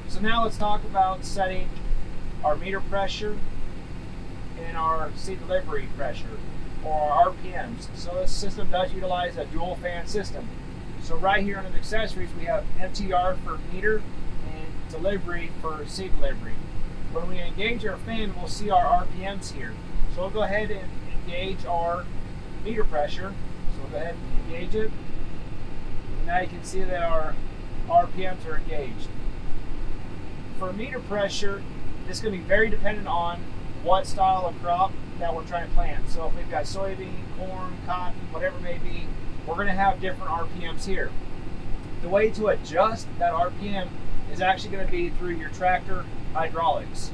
So now let's talk about setting our meter pressure and our seed delivery pressure, or our RPMs. So this system does utilize a dual fan system. So right here under the accessories, we have MTR for meter and delivery for seed delivery. When we engage our fan, we'll see our RPMs here. So we'll go ahead and engage our meter pressure. So we'll go ahead and engage it. And now you can see that our RPMs are engaged. For meter pressure, this is going to be very dependent on what style of crop that we're trying to plant. So if we've got soybean, corn, cotton, whatever it may be, we're going to have different RPMs here. The way to adjust that RPM is actually going to be through your tractor hydraulics.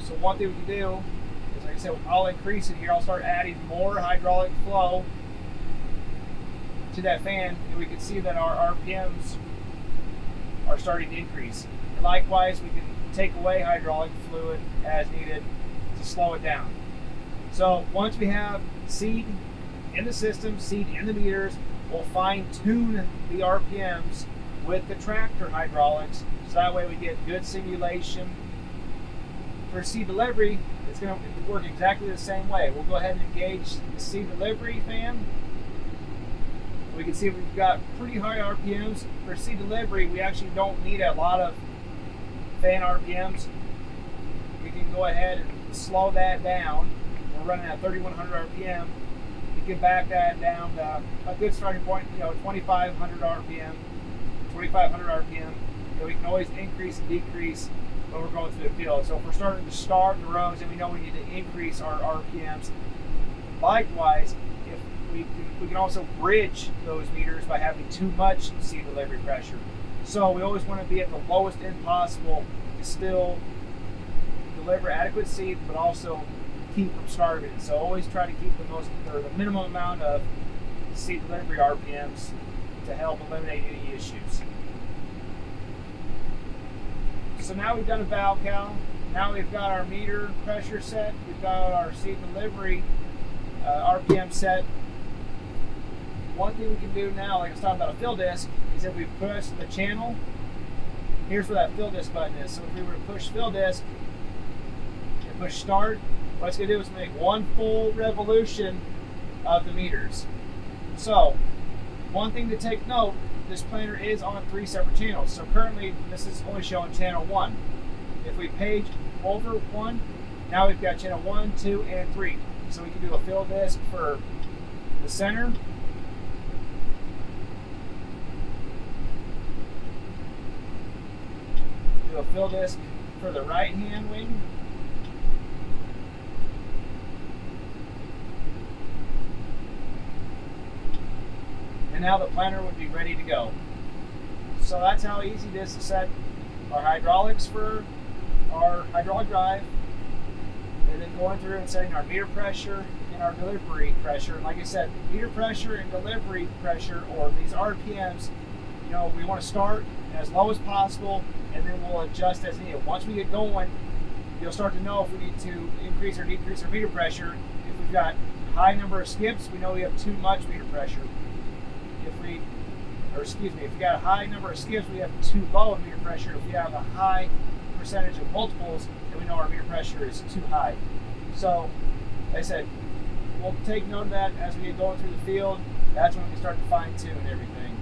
So one thing we can do is, like I said, I'll increase it here. I'll start adding more hydraulic flow to that fan, and we can see that our RPMs are starting to increase. And likewise, we can take away hydraulic fluid as needed to slow it down. So once we have seed in the system, seed in the meters, we'll fine tune the RPMs with the tractor hydraulics, so that way we get good simulation. For seed delivery, it's going to work exactly the same way. We'll go ahead and engage the seed delivery fan. We can see we've got pretty high RPMs. For seed delivery, we actually don't need a lot of fan RPMs. We can go ahead and slow that down. We're running at 3100 RPM. You can back that down to a good starting point, 2500 RPM, 2500 RPM. We can always increase and decrease when we're going through the field. So if we're starting to starve the rows, then we know we need to increase our RPMs. Likewise, if we can also bridge those meters by having too much seed delivery pressure. So we always want to be at the lowest end possible to still deliver adequate seed, but also keep from starving. So always try to keep the minimum amount of seed delivery RPMs to help eliminate any issues. So now we've done a valve cal. Now we've got our meter pressure set. We've got our seed delivery RPM set. One thing we can do now, like I was talking about a fill disc, is if we push the channel, here's where that fill disc button is. So if we were to push fill disc and push start, what it's going to do is make one full revolution of the meters. So one thing to take note, this planter is on 3 separate channels. So currently this is only showing channel 1. If we page over 1, now we've got channel 1, 2, and 3. So we can do a fill disc for the center, do a fill disc for the right hand wing, and now the planter would be ready to go. So that's how easy it is to set our hydraulics for our hydraulic drive, and then going through and setting our meter pressure and our delivery pressure. And like I said, meter pressure and delivery pressure, or these RPMs, we want to start as low as possible, and then we'll adjust as needed. Once we get going, you'll start to know if we need to increase or decrease our meter pressure. If we've got a high number of skips, we know we have too much meter pressure. If we got a high number of skips, we have too low of meter pressure. If we have a high percentage of multiples, then we know our meter pressure is too high. So, like I said, we'll take note of that as we get going through the field. That's when we start to fine tune everything.